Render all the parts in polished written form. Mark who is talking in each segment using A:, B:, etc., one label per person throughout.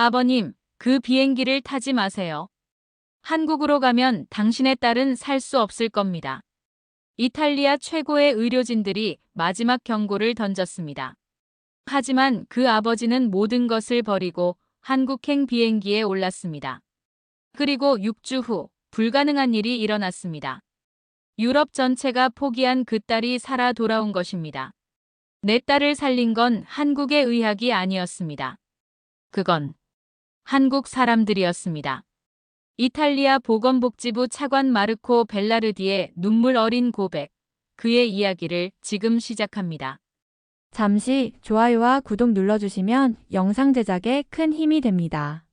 A: 아버님, 그 비행기를 타지 마세요. 한국으로 가면 당신의 딸은 살 수 없을 겁니다. 이탈리아 최고의 의료진들이 마지막 경고를 던졌습니다. 하지만 그 아버지는 모든 것을 버리고 한국행 비행기에 올랐습니다. 그리고 6주 후 불가능한 일이 일어났습니다. 유럽 전체가 포기한 그 딸이 살아 돌아온 것입니다. 내 딸을 살린 건 한국의 의학이 아니었습니다. 그건 한국 사람들이었습니다. 이탈리아 보건복지부 차관 마르코 벨라르디의 눈물 어린 고백, 그의 이야기를 지금 시작합니다.
B: 잠시 좋아요와 구독 눌러주시면 영상 제작에 큰 힘이 됩니다.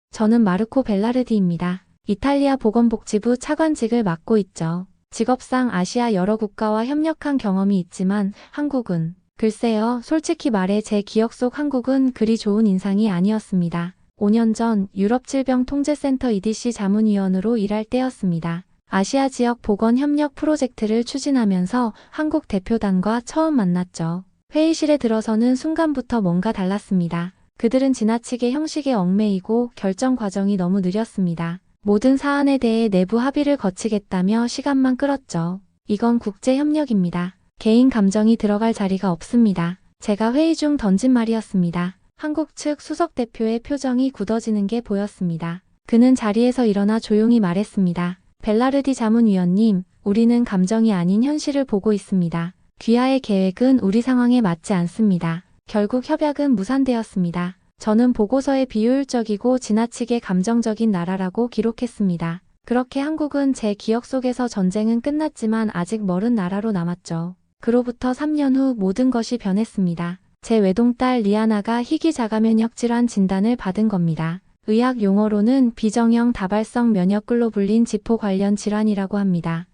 C: 저는 마르코 벨라르디입니다. 이탈리아 보건복지부 차관직을 맡고 있죠. 직업상 아시아 여러 국가와 협력한 경험이 있지만 한국은 글쎄요, 솔직히 말해 제 기억 속 한국은 그리 좋은 인상이 아니었습니다. 5년 전 유럽질병통제센터 EDC 자문위원으로 일할 때였습니다. 아시아 지역 보건 협력 프로젝트를 추진하면서 한국 대표단과 처음 만났죠. 회의실에 들어서는 순간부터 뭔가 달랐습니다. 그들은 지나치게 형식에 얽매이고 결정 과정이 너무 느렸습니다. 모든 사안에 대해 내부 합의를 거치겠다며 시간만 끌었죠. 이건 국제협력입니다. 개인 감정이 들어갈 자리가 없습니다. 제가 회의 중 던진 말이었습니다. 한국 측 수석 대표의 표정이 굳어지는 게 보였습니다. 그는 자리에서 일어나 조용히 말했습니다. 벨라르디 자문위원님, 우리는 감정이 아닌 현실을 보고 있습니다. 귀하의 계획은 우리 상황에 맞지 않습니다. 결국 협약은 무산되었습니다. 저는 보고서에 비효율적이고 지나치게 감정적인 나라라고 기록했습니다. 그렇게 한국은 제 기억 속에서 전쟁은 끝났지만 아직 멀은 나라로 남았죠. 그로부터 3년 후 모든 것이 변했습니다. 제 외동딸 리아나가 희귀 자가면역 질환 진단을 받은 겁니다. 의학 용어로는 비정형 다발성 면역글로불린 지포 관련 질환이라고 합니다.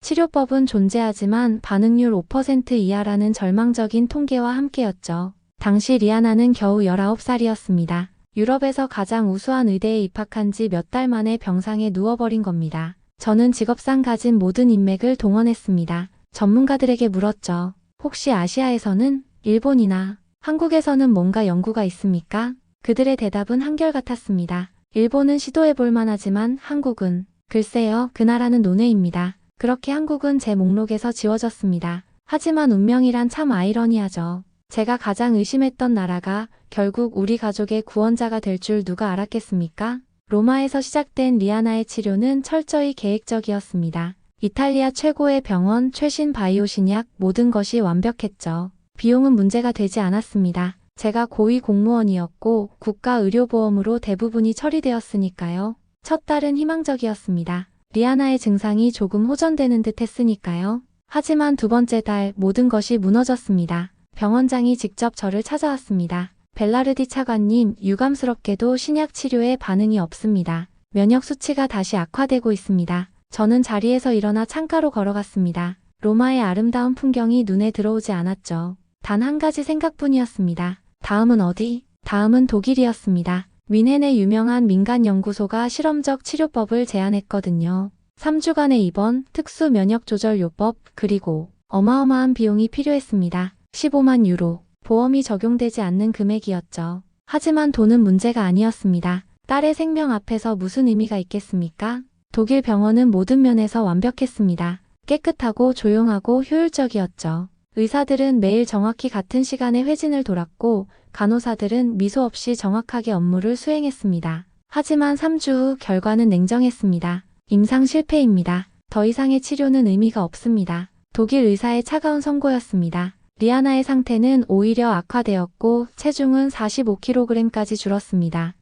C: 치료법은 존재하지만 반응률 5% 이하라는 절망적인 통계와 함께였죠. 당시 리아나는 겨우 19살이었습니다. 유럽에서 가장 우수한 의대에 입학한 지 몇 달 만에 병상에 누워버린 겁니다. 저는 직업상 가진 모든 인맥을 동원했습니다. 전문가들에게 물었죠. 혹시 아시아에서는, 일본이나 한국에서는 뭔가 연구가 있습니까? 그들의 대답은 한결같았습니다. 일본은 시도해볼 만하지만 한국은, 글쎄요, 그 나라는 논외입니다. 그렇게 한국은 제 목록에서 지워졌습니다. 하지만 운명이란 참 아이러니하죠. 제가 가장 의심했던 나라가 결국 우리 가족의 구원자가 될 줄 누가 알았겠습니까? 로마에서 시작된 리아나의 치료는 철저히 계획적이었습니다. 이탈리아 최고의 병원, 최신 바이오 신약, 모든 것이 완벽했죠. 비용은 문제가 되지 않았습니다. 제가 고위 공무원이었고 국가의료보험으로 대부분이 처리되었으니까요. 첫 달은 희망적이었습니다. 리아나의 증상이 조금 호전되는 듯 했으니까요. 하지만 두 번째 달 모든 것이 무너졌습니다. 병원장이 직접 저를 찾아왔습니다. 벨라르디 차관님, 유감스럽게도 신약 치료에 반응이 없습니다. 면역 수치가 다시 악화되고 있습니다. 저는 자리에서 일어나 창가로 걸어갔습니다. 로마의 아름다운 풍경이 눈에 들어오지 않았죠. 단 한 가지 생각뿐이었습니다. 다음은 어디? 다음은 독일이었습니다. 뮌헨의 유명한 민간연구소가 실험적 치료법을 제안했거든요. 3주간의 입원, 특수 면역조절요법, 그리고 어마어마한 비용이 필요했습니다. 15만 유로. 보험이 적용되지 않는 금액이었죠. 하지만 돈은 문제가 아니었습니다. 딸의 생명 앞에서 무슨 의미가 있겠습니까? 독일 병원은 모든 면에서 완벽했습니다. 깨끗하고 조용하고 효율적이었죠. 의사들은 매일 정확히 같은 시간에 회진을 돌았고 간호사들은 미소 없이 정확하게 업무를 수행했습니다. 하지만 3주 후 결과는 냉정했습니다. 임상 실패입니다. 더 이상의 치료는 의미가 없습니다. 독일 의사의 차가운 선고였습니다. 리아나의 상태는 오히려 악화되었고 체중은 45kg까지 줄었습니다.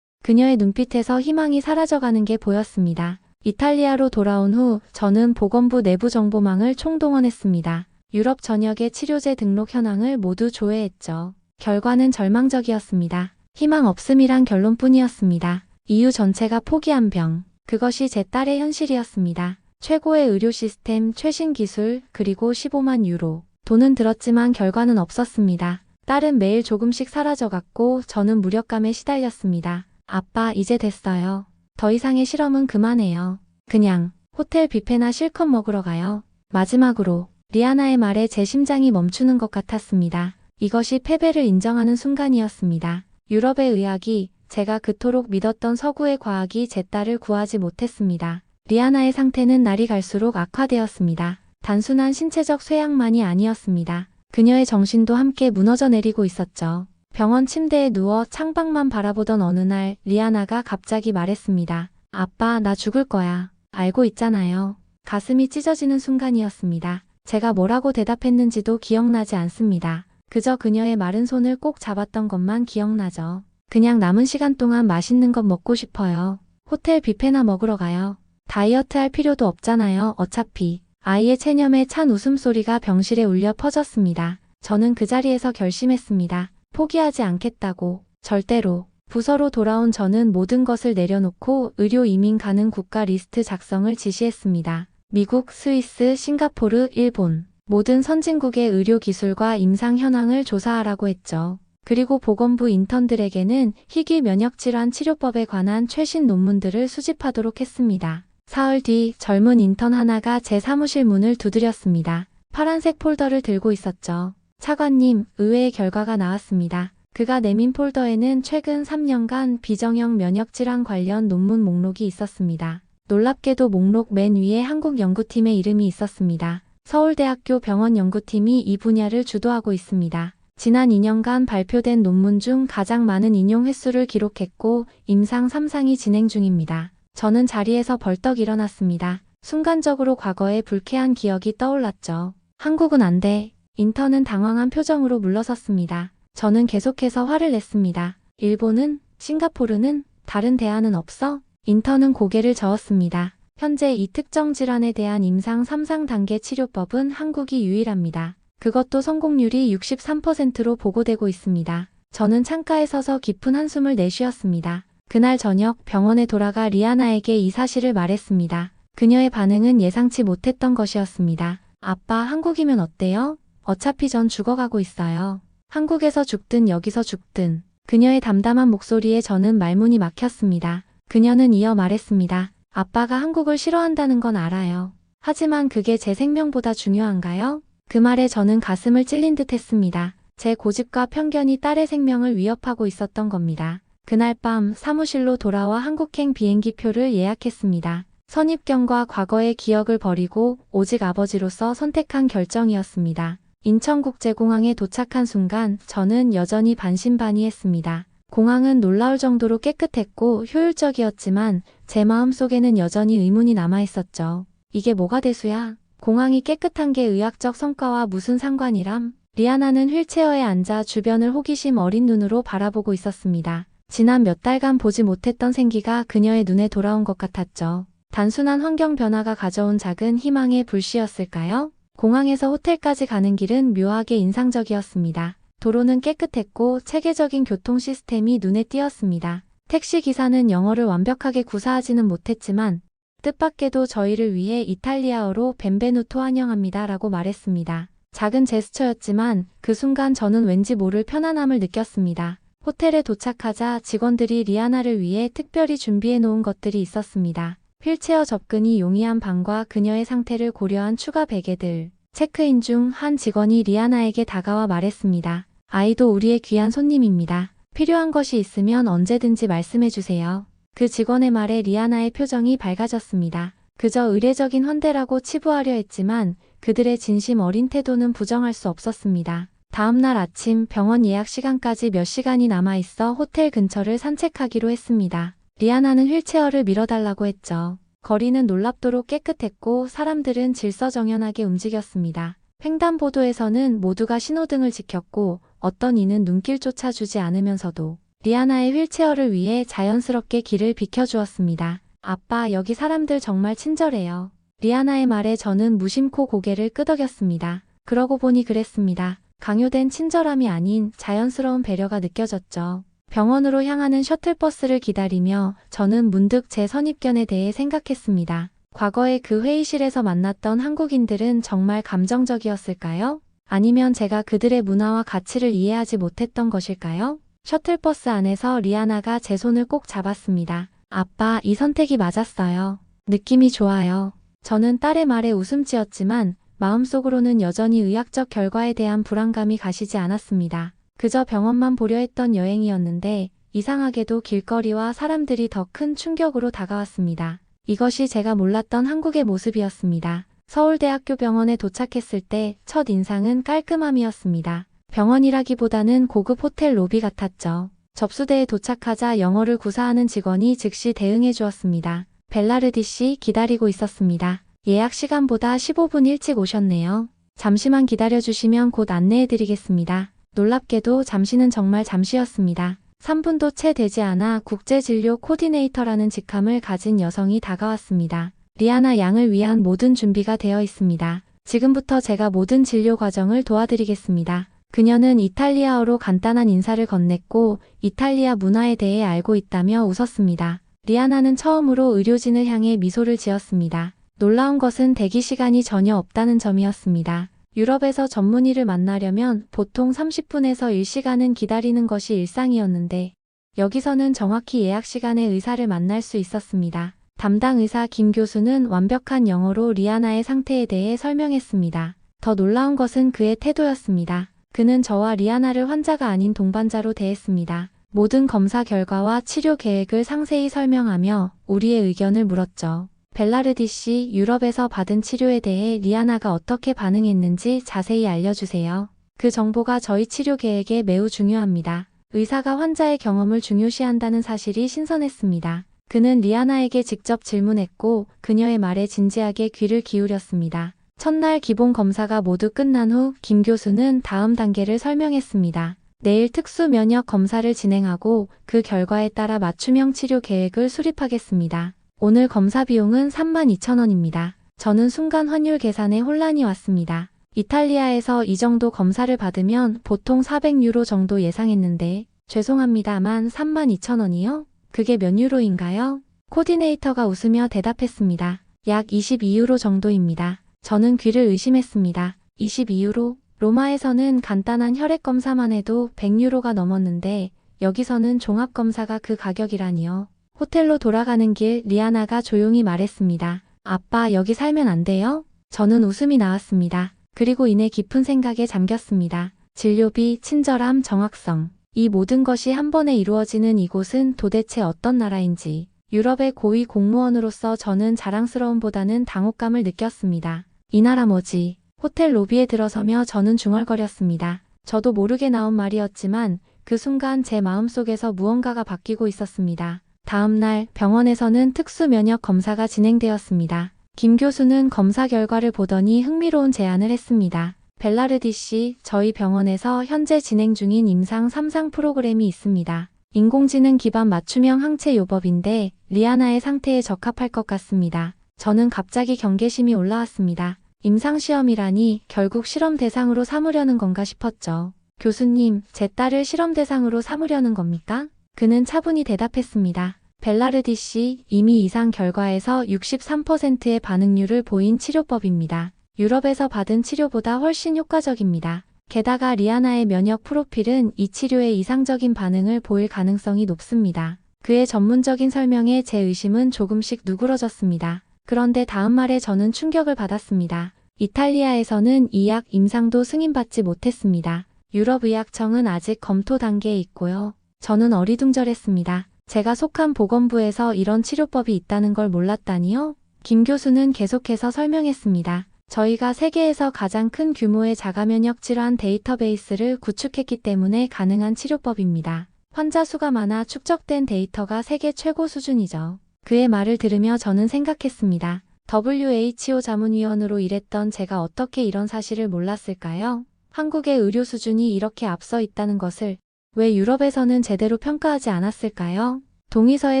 C: 그녀의 눈빛에서 희망이 사라져가는 게 보였습니다. 이탈리아로 돌아온 후 저는 보건부 내부 정보망을 총동원했습니다. 유럽 전역의 치료제 등록 현황을 모두 조회했죠. 결과는 절망적이었습니다. 희망 없음이란 결론뿐이었습니다. EU 전체가 포기한 병. 그것이 제 딸의 현실이었습니다. 최고의 의료 시스템, 최신 기술, 그리고 15만 유로. 돈은 들었지만 결과는 없었습니다. 딸은 매일 조금씩 사라져갔고 저는 무력감에 시달렸습니다. 아빠, 이제 됐어요. 더 이상의 실험은 그만해요. 그냥 호텔 뷔페나 실컷 먹으러 가요. 마지막으로 리아나의 말에 제 심장이 멈추는 것 같았습니다. 이것이 패배를 인정하는 순간이었습니다. 유럽의 의학이, 제가 그토록 믿었던 서구의 과학이 제 딸을 구하지 못했습니다. 리아나의 상태는 날이 갈수록 악화되었습니다. 단순한 신체적 쇠약만이 아니었습니다. 그녀의 정신도 함께 무너져 내리고 있었죠. 병원 침대에 누워 창밖만 바라보던 어느 날 리아나가 갑자기 말했습니다. 아빠, 나 죽을 거야. 알고 있잖아요. 가슴이 찢어지는 순간이었습니다. 제가 뭐라고 대답했는지도 기억나지 않습니다. 그저 그녀의 마른 손을 꼭 잡았던 것만 기억나죠. 그냥 남은 시간 동안 맛있는 것 먹고 싶어요. 호텔 뷔페나 먹으러 가요. 다이어트 할 필요도 없잖아요. 어차피. 아이의 체념에 찬 웃음소리가 병실에 울려 퍼졌습니다. 저는 그 자리에서 결심했습니다. 포기하지 않겠다고. 절대로. 부서로 돌아온 저는 모든 것을 내려놓고 의료 이민 가는 국가 리스트 작성을 지시했습니다. 미국, 스위스, 싱가포르, 일본. 모든 선진국의 의료 기술과 임상 현황을 조사하라고 했죠. 그리고 보건부 인턴들에게는 희귀 면역질환 치료법에 관한 최신 논문들을 수집하도록 했습니다. 사흘 뒤 젊은 인턴 하나가 제 사무실 문을 두드렸습니다. 파란색 폴더를 들고 있었죠. 차관님, 의외의 결과가 나왔습니다. 그가 내민 폴더에는 최근 3년간 비정형 면역질환 관련 논문 목록이 있었습니다. 놀랍게도 목록 맨 위에 한국 연구팀의 이름이 있었습니다. 서울대학교 병원 연구팀이 이 분야를 주도하고 있습니다. 지난 2년간 발표된 논문 중 가장 많은 인용 횟수를 기록했고 임상 3상이 진행 중입니다. 저는 자리에서 벌떡 일어났습니다. 순간적으로 과거의 불쾌한 기억이 떠올랐죠. 한국은 안 돼. 인턴은 당황한 표정으로 물러섰습니다. 저는 계속해서 화를 냈습니다. 일본은? 싱가포르는? 다른 대안은 없어? 인턴은 고개를 저었습니다. 현재 이 특정 질환에 대한 임상 3상 단계 치료법은 한국이 유일합니다. 그것도 성공률이 63%로 보고되고 있습니다. 저는 창가에 서서 깊은 한숨을 내쉬었습니다. 그날 저녁 병원에 돌아가 리아나에게 이 사실을 말했습니다. 그녀의 반응은 예상치 못했던 것이었습니다. 아빠, 한국이면 어때요? 어차피 전 죽어가고 있어요. 한국에서 죽든 여기서 죽든. 그녀의 담담한 목소리에 저는 말문이 막혔습니다. 그녀는 이어 말했습니다. 아빠가 한국을 싫어한다는 건 알아요. 하지만 그게 제 생명보다 중요한가요? 그 말에 저는 가슴을 찔린 듯 했습니다. 제 고집과 편견이 딸의 생명을 위협하고 있었던 겁니다. 그날 밤 사무실로 돌아와 한국행 비행기표를 예약했습니다. 선입견과 과거의 기억을 버리고 오직 아버지로서 선택한 결정이었습니다. 인천국제공항에 도착한 순간 저는 여전히 반신반의했습니다. 공항은 놀라울 정도로 깨끗했고 효율적이었지만 제 마음속에는 여전히 의문이 남아있었죠. 이게 뭐가 대수야? 공항이 깨끗한 게 의학적 성과와 무슨 상관이람? 리아나는 휠체어에 앉아 주변을 호기심 어린 눈으로 바라보고 있었습니다. 지난 몇 달간 보지 못했던 생기가 그녀의 눈에 돌아온 것 같았죠. 단순한 환경 변화가 가져온 작은 희망의 불씨였을까요? 공항에서 호텔까지 가는 길은 묘하게 인상적이었습니다. 도로는 깨끗했고 체계적인 교통 시스템이 눈에 띄었습니다. 택시 기사는 영어를 완벽하게 구사하지는 못했지만 뜻밖에도 저희를 위해 이탈리아어로 벤베누토 환영합니다 라고 말했습니다. 작은 제스처였지만 그 순간 저는 왠지 모를 편안함을 느꼈습니다. 호텔에 도착하자 직원들이 리아나를 위해 특별히 준비해 놓은 것들이 있었습니다. 휠체어 접근이 용이한 방과 그녀의 상태를 고려한 추가 베개들. 체크인 중 한 직원이 리아나에게 다가와 말했습니다. 아이도 우리의 귀한 손님입니다. 필요한 것이 있으면 언제든지 말씀해 주세요. 그 직원의 말에 리아나의 표정이 밝아졌습니다. 그저 의례적인 환대라고 치부하려 했지만 그들의 진심 어린 태도는 부정할 수 없었습니다. 다음 날 아침 병원 예약 시간까지 몇 시간이 남아있어 호텔 근처를 산책하기로 했습니다. 리아나는 휠체어를 밀어달라고 했죠. 거리는 놀랍도록 깨끗했고 사람들은 질서정연하게 움직였습니다. 횡단보도에서는 모두가 신호등을 지켰고 어떤 이는 눈길조차 주지 않으면서도 리아나의 휠체어를 위해 자연스럽게 길을 비켜주었습니다. 아빠, 여기 사람들 정말 친절해요. 리아나의 말에 저는 무심코 고개를 끄덕였습니다. 그러고 보니 그랬습니다. 강요된 친절함이 아닌 자연스러운 배려가 느껴졌죠. 병원으로 향하는 셔틀버스를 기다리며 저는 문득 제 선입견에 대해 생각했습니다. 과거에 그 회의실에서 만났던 한국인들은 정말 감정적이었을까요? 아니면 제가 그들의 문화와 가치를 이해하지 못했던 것일까요? 셔틀버스 안에서 리아나가 제 손을 꼭 잡았습니다. 아빠, 이 선택이 맞았어요. 느낌이 좋아요. 저는 딸의 말에 웃음 지었지만 마음속으로는 여전히 의학적 결과에 대한 불안감이 가시지 않았습니다. 그저 병원만 보려 했던 여행이었는데 이상하게도 길거리와 사람들이 더 큰 충격으로 다가왔습니다. 이것이 제가 몰랐던 한국의 모습이었습니다. 서울대학교 병원에 도착했을 때 첫 인상은 깔끔함이었습니다. 병원이라기보다는 고급 호텔 로비 같았죠. 접수대에 도착하자 영어를 구사하는 직원이 즉시 대응해 주었습니다. 벨라르디 씨 기다리고 있었습니다. 예약 시간보다 15분 일찍 오셨네요. 잠시만 기다려주시면 곧 안내해드리겠습니다. 놀랍게도 잠시는 정말 잠시였습니다. 3분도 채 되지 않아 국제진료 코디네이터라는 직함을 가진 여성이 다가왔습니다. 리아나 양을 위한 모든 준비가 되어 있습니다. 지금부터 제가 모든 진료 과정을 도와드리겠습니다. 그녀는 이탈리아어로 간단한 인사를 건넸고 이탈리아 문화에 대해 알고 있다며 웃었습니다. 리아나는 처음으로 의료진을 향해 미소를 지었습니다. 놀라운 것은 대기 시간이 전혀 없다는 점이었습니다. 유럽에서 전문의를 만나려면 보통 30분에서 1시간은 기다리는 것이 일상이었는데 여기서는 정확히 예약 시간에 의사를 만날 수 있었습니다. 담당 의사 김 교수는 완벽한 영어로 리아나의 상태에 대해 설명했습니다. 더 놀라운 것은 그의 태도였습니다. 그는 저와 리아나를 환자가 아닌 동반자로 대했습니다. 모든 검사 결과와 치료 계획을 상세히 설명하며 우리의 의견을 물었죠. 벨라르디 씨, 유럽에서 받은 치료에 대해 리아나가 어떻게 반응했는지 자세히 알려주세요. 그 정보가 저희 치료 계획에 매우 중요합니다. 의사가 환자의 경험을 중요시한다는 사실이 신선했습니다. 그는 리아나에게 직접 질문했고 그녀의 말에 진지하게 귀를 기울였습니다. 첫날 기본 검사가 모두 끝난 후 김 교수는 다음 단계를 설명했습니다. 내일 특수 면역 검사를 진행하고 그 결과에 따라 맞춤형 치료 계획을 수립하겠습니다. 오늘 검사 비용은 32,000원입니다. 저는 순간 환율 계산에 혼란이 왔습니다. 이탈리아에서 이 정도 검사를 받으면 보통 400유로 정도 예상했는데 죄송합니다만 32,000원이요? 그게 몇 유로인가요? 코디네이터가 웃으며 대답했습니다. 약 22유로 정도입니다. 저는 귀를 의심했습니다. 22유로? 로마에서는 간단한 혈액 검사만 해도 100유로가 넘었는데 여기서는 종합검사가 그 가격이라니요. 호텔로 돌아가는 길 리아나가 조용히 말했습니다. 아빠 여기 살면 안 돼요? 저는 웃음이 나왔습니다. 그리고 이내 깊은 생각에 잠겼습니다. 진료비, 친절함, 정확성. 이 모든 것이 한 번에 이루어지는 이곳은 도대체 어떤 나라인지. 유럽의 고위 공무원으로서 저는 자랑스러움보다는 당혹감을 느꼈습니다. 이 나라 뭐지? 호텔 로비에 들어서며 저는 중얼거렸습니다. 저도 모르게 나온 말이었지만 그 순간 제 마음속에서 무언가가 바뀌고 있었습니다. 다음 날 병원에서는 특수 면역 검사가 진행되었습니다. 김 교수는 검사 결과를 보더니 흥미로운 제안을 했습니다. 벨라르디 씨, 저희 병원에서 현재 진행 중인 임상 3상 프로그램이 있습니다. 인공지능 기반 맞춤형 항체 요법인데 리아나의 상태에 적합할 것 같습니다. 저는 갑자기 경계심이 올라왔습니다. 임상시험이라니 결국 실험 대상으로 삼으려는 건가 싶었죠. 교수님, 제 딸을 실험 대상으로 삼으려는 겁니까? 그는 차분히 대답했습니다. 벨라르디 씨, 이미 이상 결과에서 63%의 반응률을 보인 치료법입니다. 유럽에서 받은 치료보다 훨씬 효과적입니다. 게다가 리아나의 면역 프로필은 이 치료에 이상적인 반응을 보일 가능성이 높습니다. 그의 전문적인 설명에 제 의심은 조금씩 누그러졌습니다. 그런데 다음 말에 저는 충격을 받았습니다. 이탈리아에서는 이 약 임상도 승인받지 못했습니다. 유럽의약청은 아직 검토 단계에 있고요. 저는 어리둥절했습니다. 제가 속한 보건부에서 이런 치료법이 있다는 걸 몰랐다니요? 김 교수는 계속해서 설명했습니다. 저희가 세계에서 가장 큰 규모의 자가면역 질환 데이터베이스를 구축했기 때문에 가능한 치료법입니다. 환자 수가 많아 축적된 데이터가 세계 최고 수준이죠. 그의 말을 들으며 저는 생각했습니다. WHO 자문위원으로 일했던 제가 어떻게 이런 사실을 몰랐을까요? 한국의 의료 수준이 이렇게 앞서 있다는 것을 왜 유럽에서는 제대로 평가하지 않았을까요? 동의서에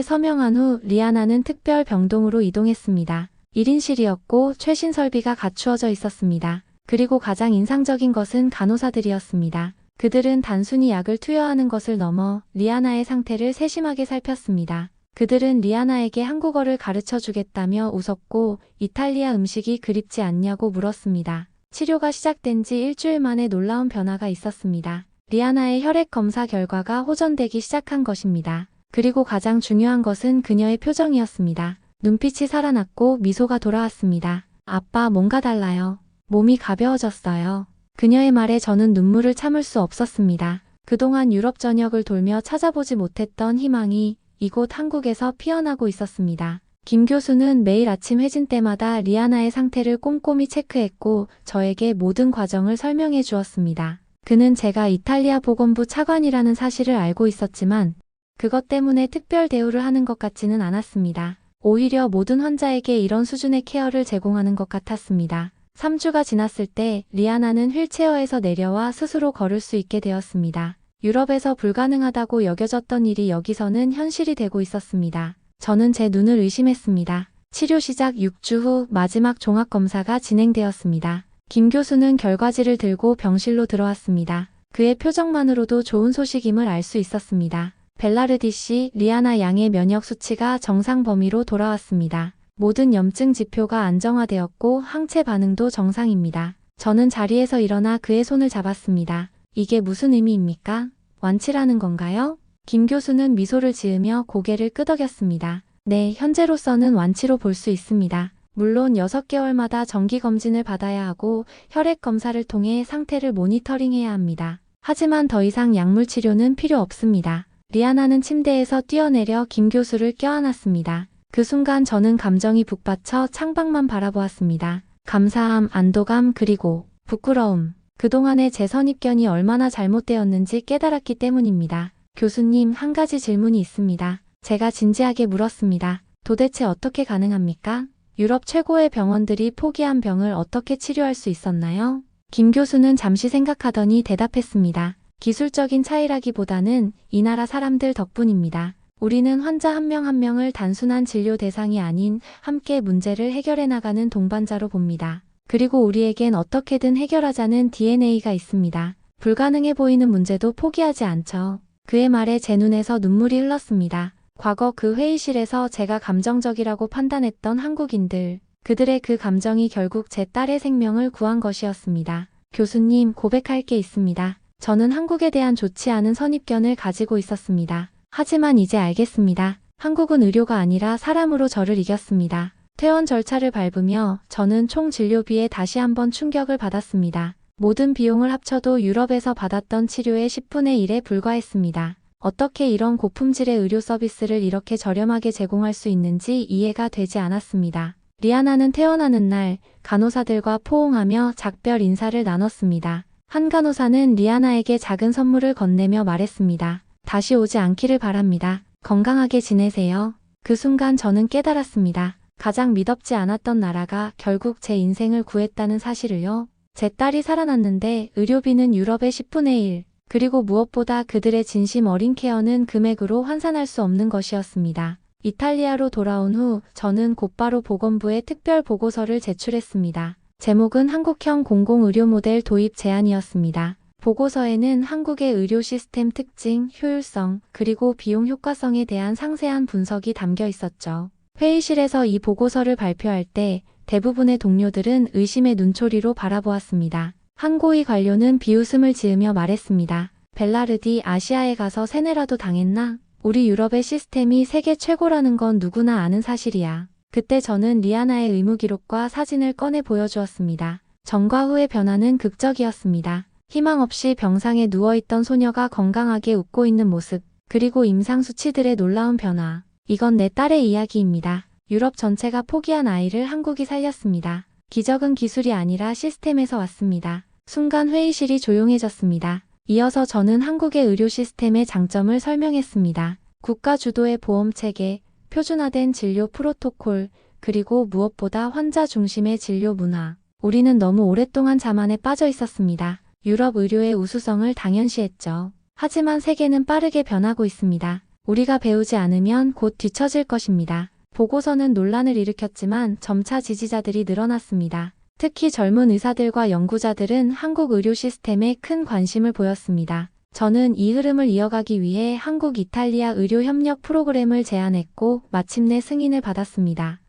C: 서명한 후 리아나는 특별 병동으로 이동했습니다. 1인실이었고 최신 설비가 갖추어져 있었습니다. 그리고 가장 인상적인 것은 간호사들이었습니다. 그들은 단순히 약을 투여하는 것을 넘어 리아나의 상태를 세심하게 살폈습니다. 그들은 리아나에게 한국어를 가르쳐 주겠다며 웃었고 이탈리아 음식이 그립지 않냐고 물었습니다. 치료가 시작된 지 일주일 만에 놀라운 변화가 있었습니다. 리아나의 혈액 검사 결과가 호전되기 시작한 것입니다. 그리고 가장 중요한 것은 그녀의 표정이었습니다. 눈빛이 살아났고 미소가 돌아왔습니다. 아빠, 뭔가 달라요. 몸이 가벼워졌어요. 그녀의 말에 저는 눈물을 참을 수 없었습니다. 그동안 유럽 전역을 돌며 찾아보지 못했던 희망이 이곳 한국에서 피어나고 있었습니다. 김 교수는 매일 아침 회진 때마다 리아나의 상태를 꼼꼼히 체크했고 저에게 모든 과정을 설명해 주었습니다. 그는 제가 이탈리아 보건부 차관이라는 사실을 알고 있었지만 그것 때문에 특별 대우를 하는 것 같지는 않았습니다. 오히려 모든 환자에게 이런 수준의 케어를 제공하는 것 같았습니다. 3주가 지났을 때 리아나는 휠체어에서 내려와 스스로 걸을 수 있게 되었습니다. 유럽에서 불가능하다고 여겨졌던 일이 여기서는 현실이 되고 있었습니다. 저는 제 눈을 의심했습니다. 치료 시작 6주 후 마지막 종합검사가 진행되었습니다. 김 교수는 결과지를 들고 병실로 들어왔습니다. 그의 표정만으로도 좋은 소식임을 알 수 있었습니다. 벨라르디 씨, 리아나 양의 면역 수치가 정상 범위로 돌아왔습니다. 모든 염증 지표가 안정화되었고 항체 반응도 정상입니다. 저는 자리에서 일어나 그의 손을 잡았습니다. 이게 무슨 의미입니까? 완치라는 건가요? 김 교수는 미소를 지으며 고개를 끄덕였습니다. 네, 현재로서는 완치로 볼 수 있습니다. 물론 6개월마다 정기검진을 받아야 하고 혈액 검사를 통해 상태를 모니터링해야 합니다. 하지만 더 이상 약물 치료는 필요 없습니다. 리아나는 침대에서 뛰어내려 김 교수를 껴안았습니다. 그 순간 저는 감정이 북받쳐 창밖만 바라보았습니다. 감사함, 안도감, 그리고 부끄러움. 그동안의 제 선입견이 얼마나 잘못되었는지 깨달았기 때문입니다. 교수님, 한 가지 질문이 있습니다. 제가 진지하게 물었습니다. 도대체 어떻게 가능합니까? 유럽 최고의 병원들이 포기한 병을 어떻게 치료할 수 있었나요? 김 교수는 잠시 생각하더니 대답했습니다. 기술적인 차이라기보다는 이 나라 사람들 덕분입니다. 우리는 환자 한 명 한 명을 단순한 진료 대상이 아닌 함께 문제를 해결해 나가는 동반자로 봅니다. 그리고 우리에겐 어떻게든 해결하자는 DNA가 있습니다. 불가능해 보이는 문제도 포기하지 않죠. 그의 말에 제 눈에서 눈물이 흘렀습니다. 과거 그 회의실에서 제가 감정적이라고 판단했던 한국인들, 그들의 그 감정이 결국 제 딸의 생명을 구한 것이었습니다. 교수님, 고백할 게 있습니다. 저는 한국에 대한 좋지 않은 선입견을 가지고 있었습니다. 하지만 이제 알겠습니다. 한국은 의료가 아니라 사람으로 저를 이겼습니다. 퇴원 절차를 밟으며 저는 총 진료비에 다시 한번 충격을 받았습니다. 모든 비용을 합쳐도 유럽에서 받았던 치료의 10분의 1에 불과했습니다. 어떻게 이런 고품질의 의료 서비스를 이렇게 저렴하게 제공할 수 있는지 이해가 되지 않았습니다. 리아나는 퇴원하는 날 간호사들과 포옹하며 작별 인사를 나눴습니다. 한 간호사는 리아나에게 작은 선물을 건네며 말했습니다. 다시 오지 않기를 바랍니다. 건강하게 지내세요. 그 순간 저는 깨달았습니다. 가장 미덥지 않았던 나라가 결국 제 인생을 구했다는 사실을요. 제 딸이 살아났는데 의료비는 유럽의 10분의 1, 그리고 무엇보다 그들의 진심 어린 케어는 금액으로 환산할 수 없는 것이었습니다. 이탈리아로 돌아온 후 저는 곧바로 보건부에 특별 보고서를 제출했습니다. 제목은 한국형 공공의료 모델 도입 제안이었습니다. 보고서에는 한국의 의료 시스템 특징, 효율성, 그리고 비용 효과성에 대한 상세한 분석이 담겨 있었죠. 회의실에서 이 보고서를 발표할 때 대부분의 동료들은 의심의 눈초리로 바라보았습니다. 한 고위 관료는 비웃음을 지으며 말했습니다. 벨라르디, 아시아에 가서 세뇌라도 당했나? 우리 유럽의 시스템이 세계 최고라는 건 누구나 아는 사실이야. 그때 저는 리아나의 의무 기록과 사진을 꺼내 보여주었습니다. 전과 후의 변화는 극적이었습니다. 희망 없이 병상에 누워있던 소녀가 건강하게 웃고 있는 모습, 그리고 임상 수치들의 놀라운 변화. 이건 내 딸의 이야기입니다. 유럽 전체가 포기한 아이를 한국이 살렸습니다. 기적은 기술이 아니라 시스템에서 왔습니다. 순간 회의실이 조용해졌습니다. 이어서 저는 한국의 의료 시스템의 장점을 설명했습니다. 국가 주도의 보험 체계, 표준화된 진료 프로토콜, 그리고 무엇보다 환자 중심의 진료 문화. 우리는 너무 오랫동안 자만에 빠져 있었습니다. 유럽 의료의 우수성을 당연시했죠. 하지만 세계는 빠르게 변하고 있습니다. 우리가 배우지 않으면 곧 뒤처질 것입니다. 보고서는 논란을 일으켰지만 점차 지지자들이 늘어났습니다. 특히 젊은 의사들과 연구자들은 한국 의료 시스템에 큰 관심을 보였습니다. 저는 이 흐름을 이어가기 위해 한국-이탈리아 의료 협력 프로그램을 제안했고 마침내 승인을 받았습니다.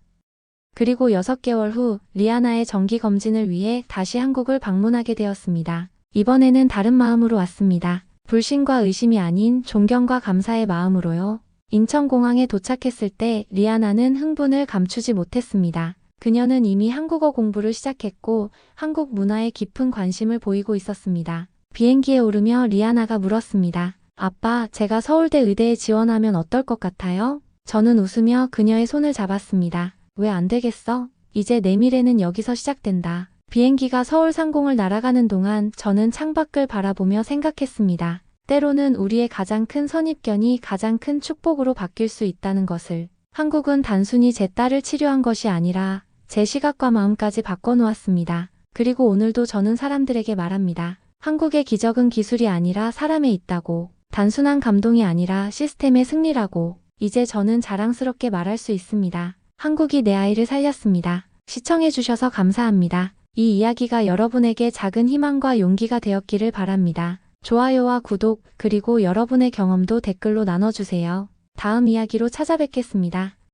C: 그리고 6개월 후 리아나의 정기 검진을 위해 다시 한국을 방문하게 되었습니다. 이번에는 다른 마음으로 왔습니다. 불신과 의심이 아닌 존경과 감사의 마음으로요. 인천공항에 도착했을 때 리아나는 흥분을 감추지 못했습니다. 그녀는 이미 한국어 공부를 시작했고 한국 문화에 깊은 관심을 보이고 있었습니다. 비행기에 오르며 리아나가 물었습니다. 아빠, 제가 서울대 의대에 지원하면 어떨 것 같아요? 저는 웃으며 그녀의 손을 잡았습니다. 왜 안 되겠어? 이제 내 미래는 여기서 시작된다. 비행기가 서울 상공을 날아가는 동안 저는 창밖을 바라보며 생각했습니다. 때로는 우리의 가장 큰 선입견이 가장 큰 축복으로 바뀔 수 있다는 것을. 한국은 단순히 제 딸을 치료한 것이 아니라 제 시각과 마음까지 바꿔놓았습니다. 그리고 오늘도 저는 사람들에게 말합니다. 한국의 기적은 기술이 아니라 사람에 있다고. 단순한 감동이 아니라 시스템의 승리라고. 이제 저는 자랑스럽게 말할 수 있습니다. 한국이 내 아이를 살렸습니다. 시청해주셔서 감사합니다. 이 이야기가 여러분에게 작은 희망과 용기가 되었기를 바랍니다. 좋아요와 구독, 그리고 여러분의 경험도 댓글로 나눠주세요. 다음 이야기로 찾아뵙겠습니다.